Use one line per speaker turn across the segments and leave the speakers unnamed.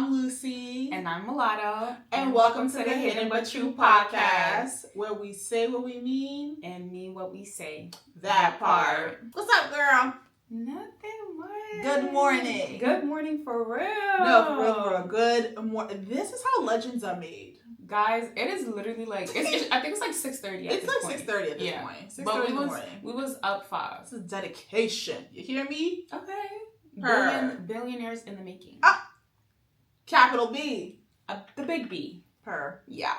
I'm Lucy.
And I'm Mulatto.
And welcome to the Hidden But True podcast, where we say what we mean
and mean what we say.
That part. What's up, girl?
Nothing much.
Good morning.
Good morning for real.
No, for real. Good morning. This is how legends are made.
Guys, it is literally like, I think it's like 6:30 at
It's
this
like
point.
6:30 at this point. 6:30 in the morning.
We was up 5.
This is dedication. You hear me?
Okay. Billionaires in the making.
Capital B.
The big B.
Her.
Yeah.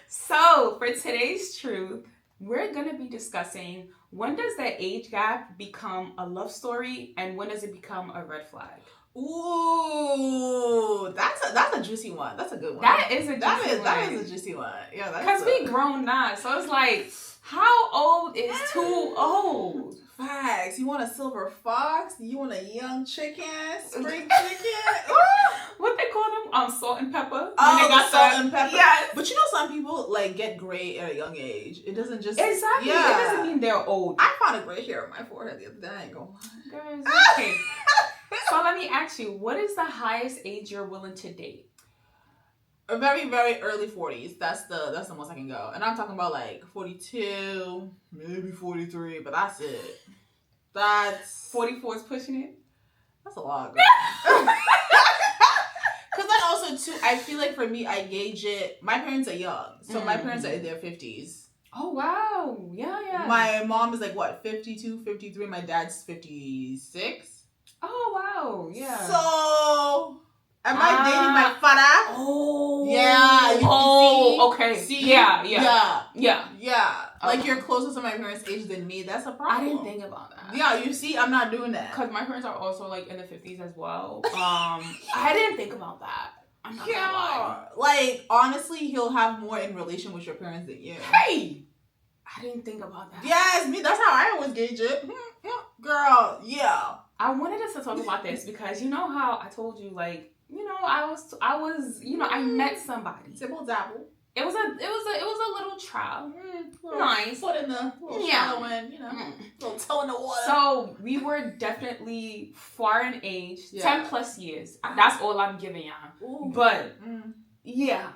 So, for today's truth, we're going to be discussing when does the age gap become a love story and when does it become a red flag?
Ooh, that's a juicy one. That's a good one.
That is a juicy one.
That is a juicy one. Yeah, that's
because we grown now, so it's like, how old is too old?
Facts. You want a silver fox? You want a young chicken? Spring chicken?
What they call them? Salt and pepper.
Oh,
When they got
salt and pepper.
Yes.
But you know, some people like get gray at a young age. It doesn't just
exactly.
Yeah.
It doesn't mean they're old.
I found a gray hair on my forehead the other day. I ain't gonna lie.
Girls, okay. So let me ask you, what is the highest age you're willing to date?
A very, very early 40s. That's the most I can go. And I'm talking about like 42, maybe 43, but that's it. That's
44 is pushing it?
That's a lot, girl. Because then also too, I feel like for me, I gauge it. My parents are young, so my parents are in their 50s.
Oh wow, yeah.
My mom is like what, 52, 53. My dad's 56.
Oh wow, yeah.
So am I dating my father?
Oh
yeah.
Okay.
See? Yeah. Like you're closer to my parents' age than me. That's a problem.
I didn't think about that.
Yeah, you see, I'm not doing that.
Because my parents are also like in the 50s as well. I didn't think about that. I'm not gonna lie.
Like honestly, he'll have more in relation with your parents than you.
Hey, I didn't think about that.
Yes, me. That's how I always gauge it. Girl, yeah.
I wanted us to talk about this because you know how I told you, like, you know, I was, you know, I met somebody.
Simple dabble.
It was a little trial. Nice.
Foot in the little shallow end, you know, little toe in the water.
So we were definitely far in age, 10 plus years. That's all I'm giving y'all.
Ooh.
But yeah.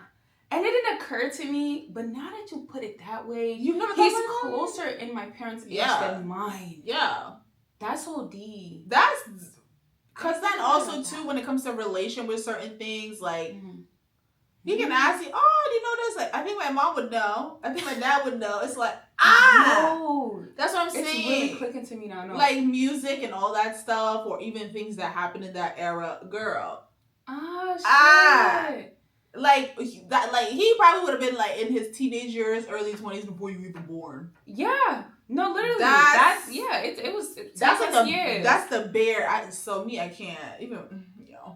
And it didn't occur to me, but now that you put it that way,
You've never
he's closer in my parents' age than mine.
Yeah.
That's OD.
That's because then also too, when it comes to relation with certain things, like he can ask you, "Oh, do you know this?" Like, I think my mom would know. I think my dad would know. It's like,
no,
that's what I'm saying.
It's really clicking to me now. No.
Like music and all that stuff, or even things that happened in that era, girl.
Shit.
Like that. Like he probably would have been like in his teenage years, early 20s before you were even born.
Yeah. No, literally.
That's
it was.
That's like
years.
That's the bare. I can't even.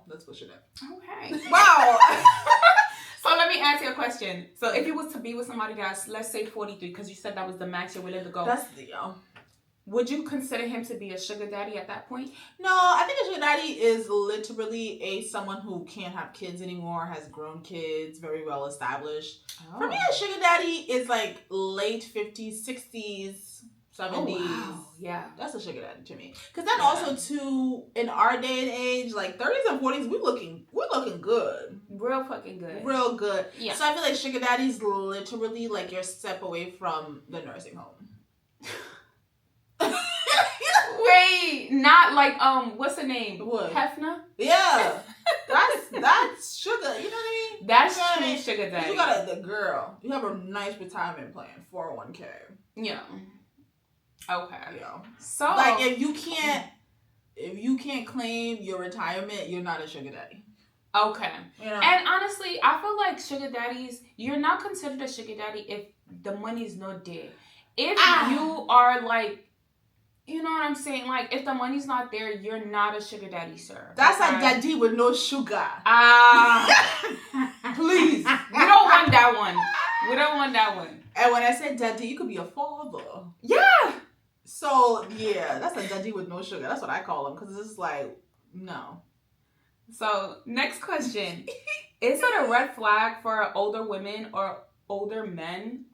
Let's push it in.
Okay.
Wow.
So let me ask you a question. So if you was to be with somebody that's, let's say 43, because you said that was the max you're willing to go.
That's
Would you consider him to be a sugar daddy at that point?
No, I think a sugar daddy is literally someone who can't have kids anymore, has grown kids, very well established. Oh. For me, a sugar daddy is like late 50s, 60s, 70s.
Oh, wow. Yeah.
That's a sugar daddy to me. Because then also too, in our day and age, like 30s and 40s, we're looking good.
Real fucking good.
Real good.
Yeah.
So I feel like sugar daddy's literally like your step away from the nursing home.
Wait, not like what's the name?
What?
Hefner?
Yeah. That's sugar. You know what I mean?
That's true sugar daddy.
You got the girl. You have a nice retirement plan, 401k.
Yeah. Okay.
Yeah.
So
like if you can't claim your retirement, you're not a sugar daddy.
Okay.
You know?
And honestly, I feel like sugar daddies, you're not considered a sugar daddy if the money's not there. If you are like, you know what I'm saying? Like, if the money's not there, you're not a sugar daddy, sir.
That's a daddy with no sugar.
Please. We don't want that one. We don't want that one.
And when I say daddy, you could be a father.
Yeah.
So, yeah, that's a daddy with no sugar. That's what I call him. Because it's just like, no.
So, next question. Is it a red flag for older women or older men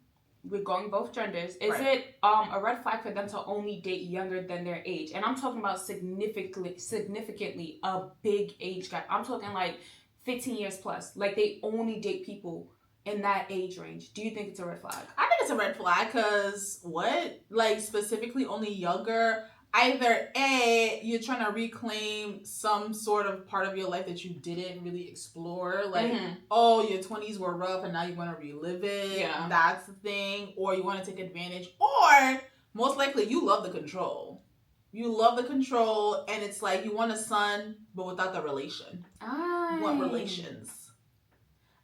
we're going both genders. Is
Right.
it a red flag for them to only date younger than their age? And I'm talking about significantly a big age gap. I'm talking like 15 years plus. Like they only date people in that age range. Do you think it's a red flag?
I think it's a red flag because what? Like specifically only younger. Either A, you're trying to reclaim some sort of part of your life that you didn't really explore. Like, oh, your 20s were rough and now you want to relive it.
Yeah.
That's the thing. Or you want to take advantage. Or, most likely, you love the control. You love the control and it's like you want a son, but without the relation. You want relations.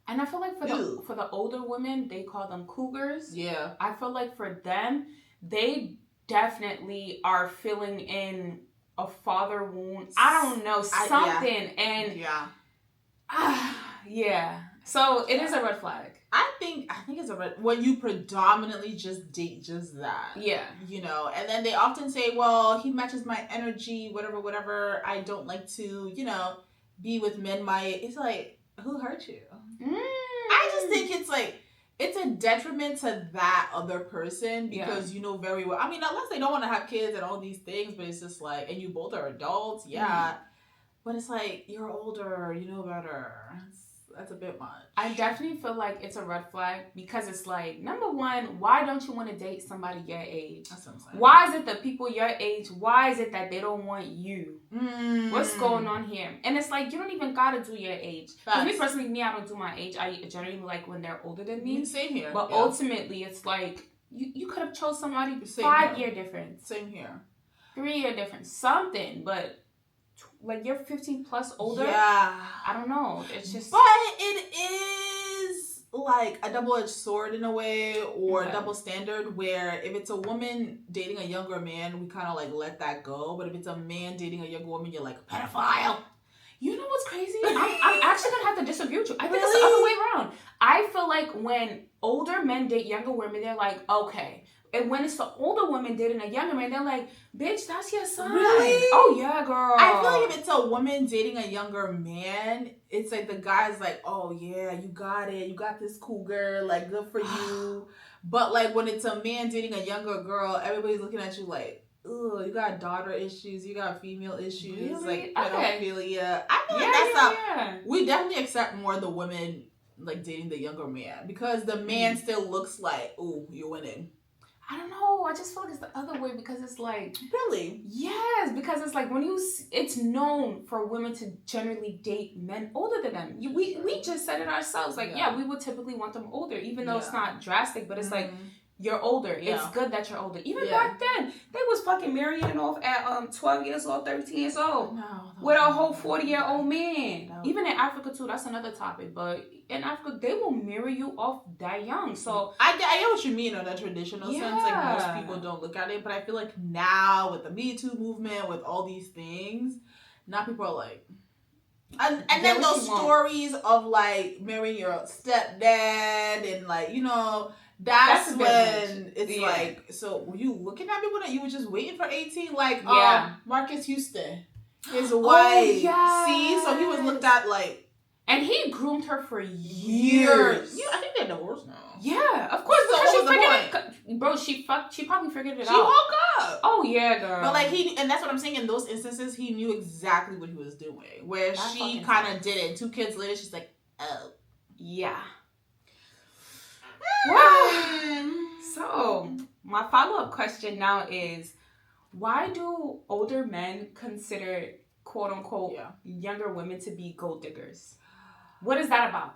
And I feel like for the older women, they call them cougars.
Yeah.
I feel like for them, they definitely are filling in a father wound. I don't know, something. And yeah. So it is a red flag.
I think it's a red when you predominantly just date just that.
Yeah.
You know, and then they often say, well, he matches my energy, whatever. I don't like to, be with men my age. It's like, who hurt you? I just think it's like, it's a detriment to that other person because you know very well. I mean, unless they don't want to have kids and all these things, but it's just like, and you both are adults, but it's like, you're older, you know better. That's a bit much.
I definitely feel like it's a red flag because it's like, number one, why don't you want to date somebody your age?
That's what I'm saying.
Why is it that people your age, why is it that they don't want you? What's going on here? And it's like, you don't even gotta do your age. For me personally, I don't do my age. I generally like when they're older than me.
Same here.
But ultimately, it's like, you could have chose somebody 5-year difference.
Same here.
3-year difference. Something, but like you're 15 plus older.
Yeah.
I don't know. It's just.
But it is like a double-edged sword in a way, or a double standard where if it's a woman dating a younger man, we kind of like let that go. But if it's a man dating a younger woman, you're like, pedophile.
You know what's crazy? I'm actually going to have to disagree with you. I think it's the other way around. I feel like when older men date younger women, they're like, okay. And when it's the older woman dating a younger man, they're like, bitch, that's your son.
Really?
Oh, yeah, girl.
I feel like if it's a woman dating a younger man, it's like the guy's like, oh, yeah, you got it. You got this cougar. Like, good for you. But, like, when it's a man dating a younger girl, everybody's looking at you like, ugh, you got daughter issues. You got female issues.
Really?
Like, pedophilia. I feel like that's we definitely accept more the women, like, dating the younger man. Because the man still looks like, ooh, you're winning.
I don't know. I just feel like it's the other way because it's like...
Really?
Yes, because it's like when it's known for women to generally date men older than them. We just said it ourselves. Like, we would typically want them older, even though it's not drastic, but it's like, you're older. Yeah. It's good that you're older. Even back then, they was fucking marrying off at 12 years old, 13 years old. With a whole 40-year-old man. No. Even in Africa, too, that's another topic. But in Africa, they will marry you off that young. So
I get what you mean in a traditional sense. Like, most people don't look at it. But I feel like now, with the Me Too movement, with all these things, now people are like... And then those stories of, like, marrying your stepdad and, like, that's when it's like, so were you looking at people that you were just waiting for 18? Like, Marcus Houston, his wife. See? So he was looked at like...
And he groomed her for years.
I think they're divorced now.
Yeah, of course.
So what was the point?
Bro, she probably figured it out.
She woke up.
Oh, yeah, girl.
But, like, and that's what I'm saying. In those instances, he knew exactly what he was doing. Where she kind of didn't. 2 kids later, she's like, oh.
Yeah. Wow. So, my follow-up question now is, why do older men consider, quote-unquote, younger women to be gold diggers? What is that about?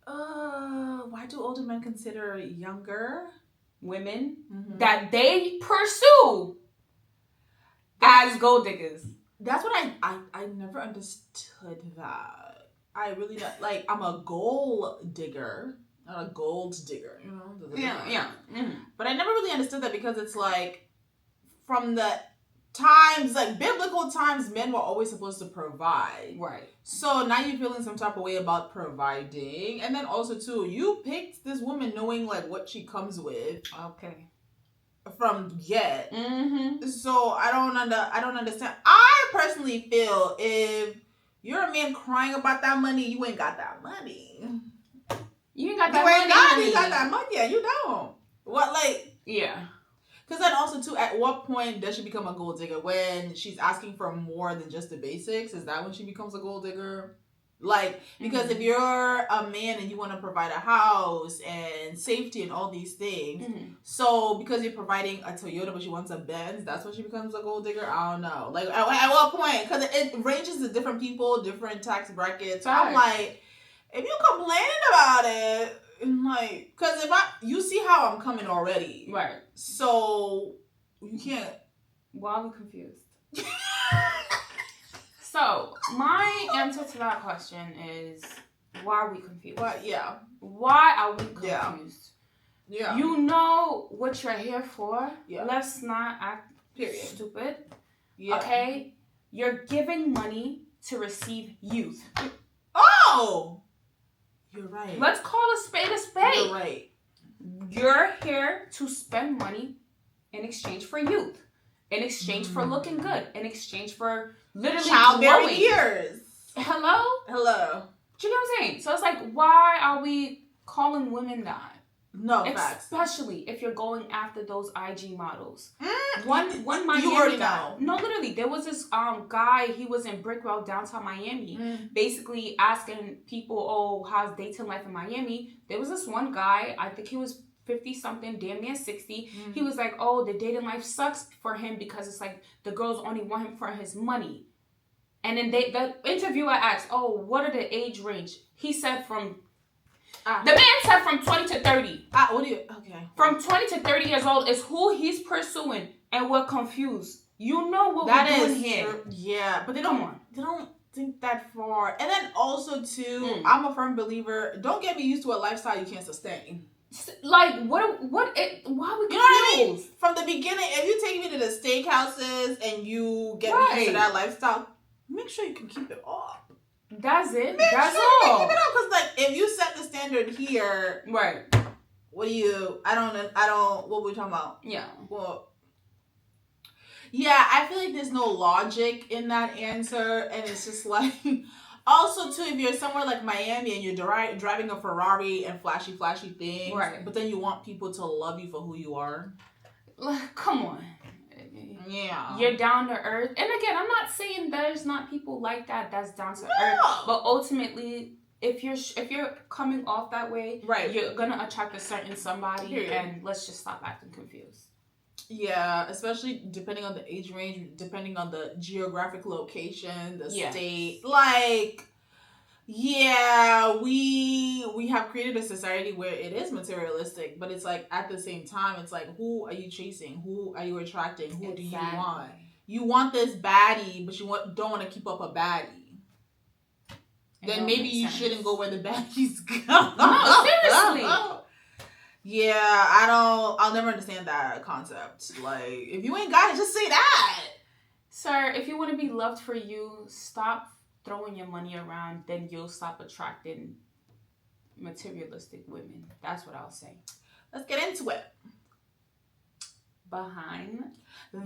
Why do older men consider younger
women that they pursue as gold diggers?
That's what I never understood that. I really not, like, I'm a gold digger. Not a gold digger,
Yeah. Mm-hmm.
But I never really understood that because it's like, from the times, like biblical times, men were always supposed to provide.
Right.
So now you're feeling some type of way about providing. And then also, too, you picked this woman knowing, like, what she comes with.
Okay.
From get. Mm-hmm. So I don't understand. I personally feel if you're a man crying about that money, you ain't got that money.
You ain't got that money.
You got that money. Yeah, you don't. What, like...
Yeah.
Because then also, too, at what point does she become a gold digger? When she's asking for more than just the basics? Is that when she becomes a gold digger? Like, because if you're a man and you want to provide a house and safety and all these things, so because you're providing a Toyota but she wants a Benz, that's when she becomes a gold digger? I don't know. Like, at what point? Because it ranges to different people, different tax brackets. So I'm like, if you complaining about it, and like, because you see how I'm coming already.
Right.
So, you can't.
Why are we confused? So, my answer to that question is, why are we confused?
Yeah.
Why are we confused?
Yeah.
You know what you're here for.
Yeah.
Let's not act stupid.
Yeah.
Okay? You're giving money to receive youth.
Oh! You're right.
Let's call a spade a spade.
You're right.
You're here to spend money in exchange for youth. In exchange for looking good. In exchange for literally
childbearing years.
Hello?
Do
you know what I'm saying? So it's like, why are we calling women that?
No, facts.
Especially if you're going after those IG models. One Miami
you already
guy.
know.
No, literally, there was this guy. He was in Brickwell, downtown Miami, basically asking people, "Oh, how's dating life in Miami?" There was this one guy. I think he was 50-something, damn near 60. He was like, "Oh, the dating life sucks for him because it's like the girls only want him for his money." And then the interviewer asked, "Oh, what are the age range?" He said the man said from 20 to 30.
Okay.
From 20 to 30 years old is who he's pursuing, and we're confused. You know what we're doing here.
Yeah, but they don't think that far. And then also, too, I'm a firm believer, don't get me used to a lifestyle you can't sustain.
Like, why we confused?
You know what I mean? From the beginning, if you take me to the steakhouses and you get me used to that lifestyle, make sure you can keep it up.
That's it.
Make
That's
sure
all.
You can keep it up, because like if you set the standard here,
right?
What do you? I don't. What were we talking about?
Yeah.
Well. Yeah, I feel like there's no logic in that answer, and it's just like. Also, too, if you're somewhere like Miami and you're driving a Ferrari and flashy things,
right?
But then you want people to love you for who you are.
Come on.
Yeah.
You're down to earth. And again, I'm not saying there's not people like that's down to earth. But ultimately, if you're coming off that way,
right,
you're gonna attract a certain somebody. And let's just stop acting confused.
Yeah, especially depending on the age range, depending on the geographic location, the state. Like, yeah, we have created a society where it is materialistic, but it's like at the same time, it's like, who are you chasing? Who are you attracting? Who do you want? You want this baddie, but you don't want to keep up a baddie. Then maybe you shouldn't go where the baddies go.
No, seriously.
Yeah, I'll never understand that concept. Like, if you ain't got it, just say that.
Sir, if you want to be loved for you, stop throwing your money around, then you'll stop attracting materialistic women. That's what I'll say.
Let's get into it.
Behind the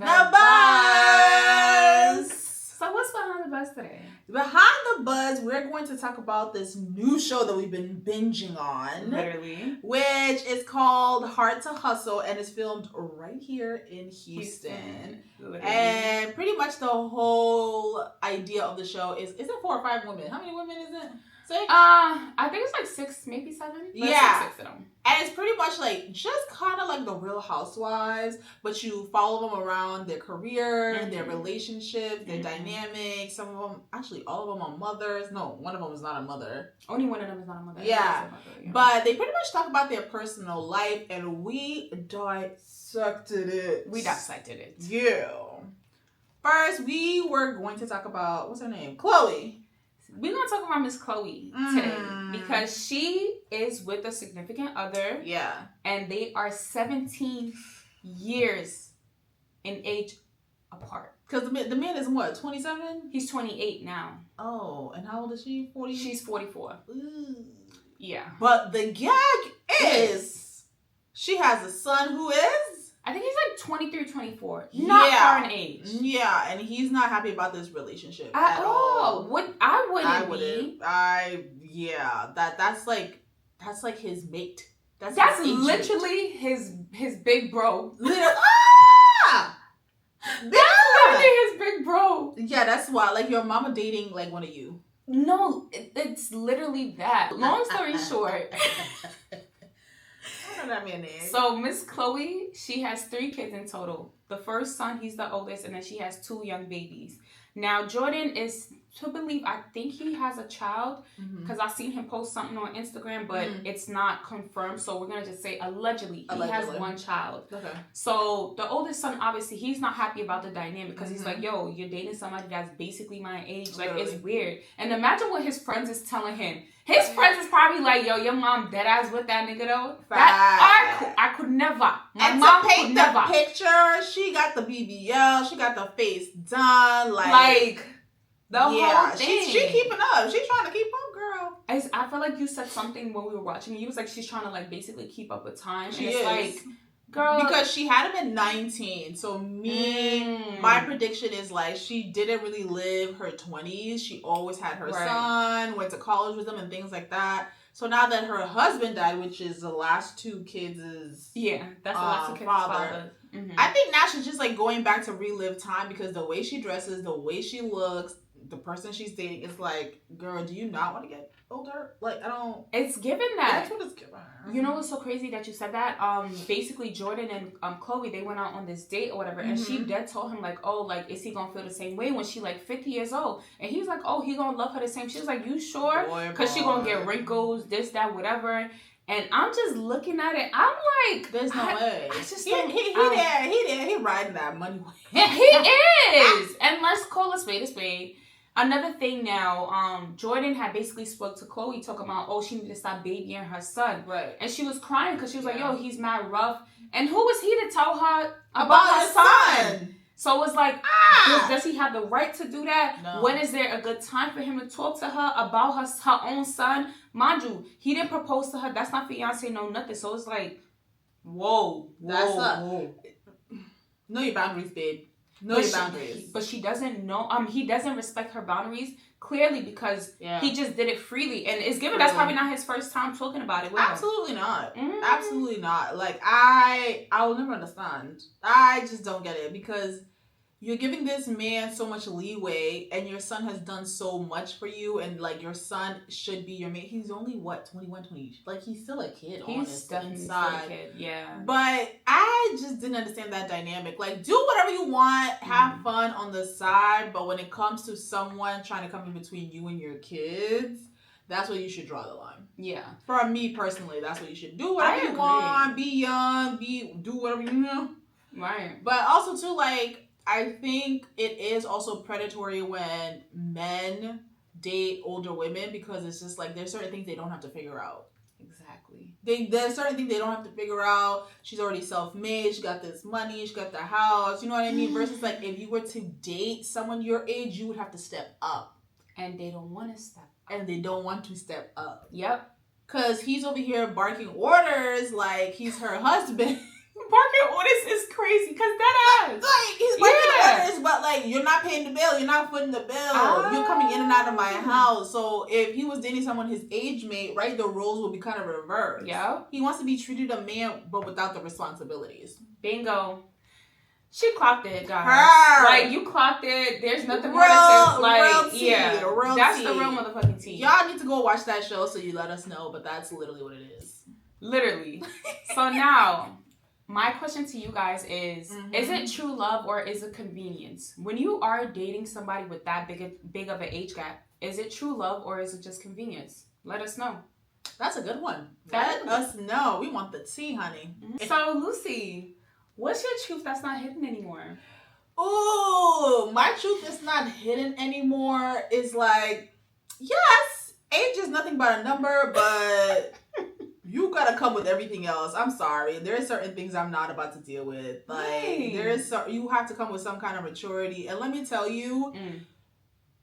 Buzz.
So what's behind the buzz today?
Behind the buzz, we're going to talk about this new show that we've been binging on.
Literally.
Which is called Hard to Hustle and is filmed right here in Houston. And pretty much the whole idea of the show is it 4 or 5 women? How many women is it? 6?
I think it's like 6, maybe 7.
Yeah.
6 of them.
And it's pretty much like just kind of like the Real Housewives, but you follow them around their career, their relationships, their dynamics. Some of them, actually all of them are mothers. No, one of them is not a mother.
Only one of them is not a mother.
Yeah. But they pretty much talk about their personal life, and we dissected it. Yeah. First, we were going to talk about, what's her name? Chloe.
We're going to talk about Miss Chloe today because she is with a significant other.
Yeah.
And they are 17 years in age apart.
Because the man is what, 27?
He's 28 now.
Oh, and how old is she? 40?
She's 44.
Ooh.
Yeah.
But the gag is she has a son who is?
I think he's like 23, 24. Not far in age.
Yeah, and he's not happy about this relationship at all.
I wouldn't be.
That's like his mate.
That's literally his big bro. That's literally his big bro.
Yeah, that's why. Like, your mama dating, like, one of you.
No, it's literally that. Long story short. So Miss Chloe, she has 3 kids in total. The first son, he's the oldest, and then she has 2 young babies. Now Jordan is to believe, I think he has a child because I seen him post something on Instagram, but it's not confirmed. So we're gonna just say allegedly he has 1 child.
Okay.
So the oldest son, obviously, he's not happy about the dynamic because he's like, "Yo, you're dating somebody that's basically my age. Like, it's weird." And imagine what his friends is telling him. His friends is probably like, "Yo, your mom dead ass with that nigga though." I could never. My mom could never.
The picture, she got the BBL, she got the face done,
like the whole thing.
She keeping up. She's trying to keep up, girl.
I feel like you said something when we were watching. You was like, she's trying to like basically keep up with time.
She
and it's
is.
Like, girl,
because she had him at 19. So my prediction is like she didn't really live her 20s. She always had her son, went to college with him and things like that. So now that her husband died, which is the last 2 kids'
that's the last 2 kids' father.
I think now she's just like going back to relive time because the way she dresses, the way she looks, the person she's dating is like, girl, do you not want to get older? Like, I don't.
It's given that.
That's what it's given.
You know what's so crazy that you said that? Basically Jordan and Chloe, they went out on this date or whatever, and she dead told him like, oh, like, is he gonna feel the same way when she like 50 years old? And he's like, oh, he gonna love her the same. She was like, you sure? Because she gonna get wrinkles, this, that, whatever. And I'm just looking at it. I'm like,
there's no way.
I just
he there. He riding that money.
He is. And let's call a spade a spade. Another thing now, Jordan had basically spoke to Chloe talking about, oh, she needed to stop babying her son.
Right.
And she was crying because she was like, yo, he's mad rough. And who was he to tell her about her son? So it was like, does he have the right to do that?
No.
When is there a good time for him to talk to her about her own son? Mind you, he didn't propose to her. That's not fiance, no nothing. So it's like, whoa.
Know your boundaries, babe. Know your boundaries.
But she doesn't know. He doesn't respect her boundaries clearly because he just did it freely, and it's given that's probably not his first time talking about it with
Absolutely not. Absolutely not. Like, I will never understand. I just don't get it because you're giving this man so much leeway, and your son has done so much for you, and like your son should be your mate. He's only 21, 20. Like, he's still a kid.
He's definitely still a kid. Yeah.
But I just didn't understand that dynamic. Like, do whatever you want, have fun on the side, but when it comes to someone trying to come in between you and your kids, that's where you should draw the line.
Yeah.
For me personally, that's what you should do. Whatever you want, be young, do whatever you know.
Right.
But also too, like, I think it is also predatory when men date older women because it's just like there's certain things they don't have to figure out.
Exactly.
There's certain things they don't have to figure out. She's already self-made. She got this money. She got the house. You know what I mean? Versus like if you were to date someone your age, you would have to step up.
And they don't want to step up.
And they don't want to step up.
Yep.
Because he's over here barking orders like he's her husband.
Barking orders is crazy because that ass.
Like, he's barking orders, but like, you're not paying the bill. You're not footing the bill. You're coming in and out of my house. So if he was dating someone his age mate, right, the roles will be kind of reversed.
Yeah.
He wants to be treated a man, but without the responsibilities.
Bingo. She clocked it, guys.
Her.
Like, you clocked it. There's nothing more to say. Like,
tea,
yeah. That's the real motherfucking tea.
Y'all need to go watch that show so you let us know, but that's literally what it is.
Literally. So now, my question to you guys is it true love or is it convenience? When you are dating somebody with that big of an age gap, is it true love or is it just convenience? Let us know.
That's a good one. Let us know. We want the tea, honey.
So, Lucy, what's your truth that's not hidden anymore?
Ooh, my truth that's not hidden anymore is like, yes, age is nothing but a number, but you gotta come with everything else. I'm sorry. There are certain things I'm not about to deal with. Like, you have to come with some kind of maturity. And let me tell you,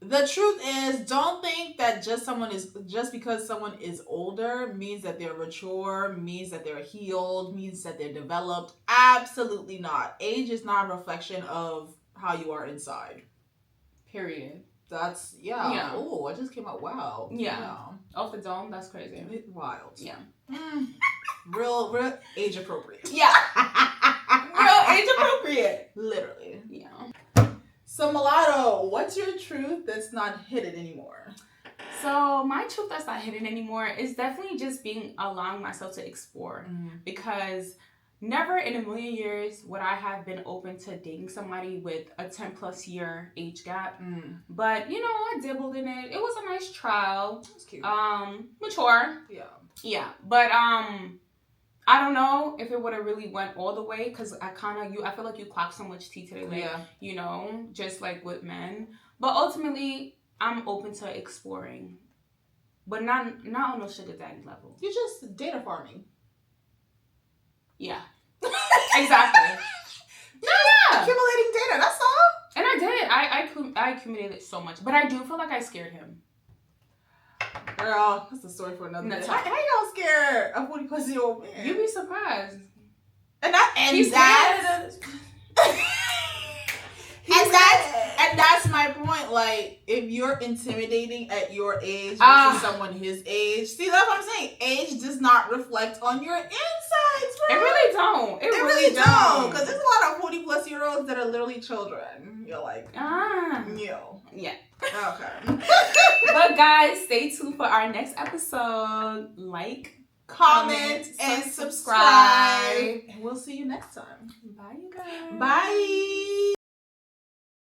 the truth is, don't think that just because someone is older means that they're mature, means that they're healed, means that they're developed. Absolutely not. Age is not a reflection of how you are inside.
Period.
That's, yeah. Oh, I just came out, wow.
Yeah. Off the dome, that's crazy.
Wild.
Yeah.
Real age appropriate.
Yeah. Real age appropriate.
Literally.
Yeah.
So Mulatto, what's your truth that's not hidden anymore?
So my truth that's not hidden anymore is definitely just allowing myself to explore. Because never in a million years would I have been open to dating somebody with a 10+ year age gap. But you know, I dabbled in it. It was a nice trial.
That's cute.
Mature.
Yeah.
Yeah. But I don't know if it would have really went all the way, because I feel like you clock so much tea today, like, you know, just like with men. But ultimately, I'm open to exploring, but not on no sugar daddy level.
You're just data farming.
Yeah, exactly.
Yeah, accumulating data. That's all.
And I did. I accumulated so much, but I do feel like I scared him.
Girl, that's a story for another day. How y'all scared a 40+-year-old man?
You'd be surprised.
And that's my point. Like, if you're intimidating at your age versus someone his age, see, that's what I'm saying. Age does not reflect on your insides, bro.
It really don't. It really
don't. Because there's a lot of 40+-year-olds that are literally children. You're like, yo.
Yeah.
Okay.
But guys, stay tuned for our next episode. Like, comment, and subscribe.
And we'll see you next time.
Bye, you guys.
Bye.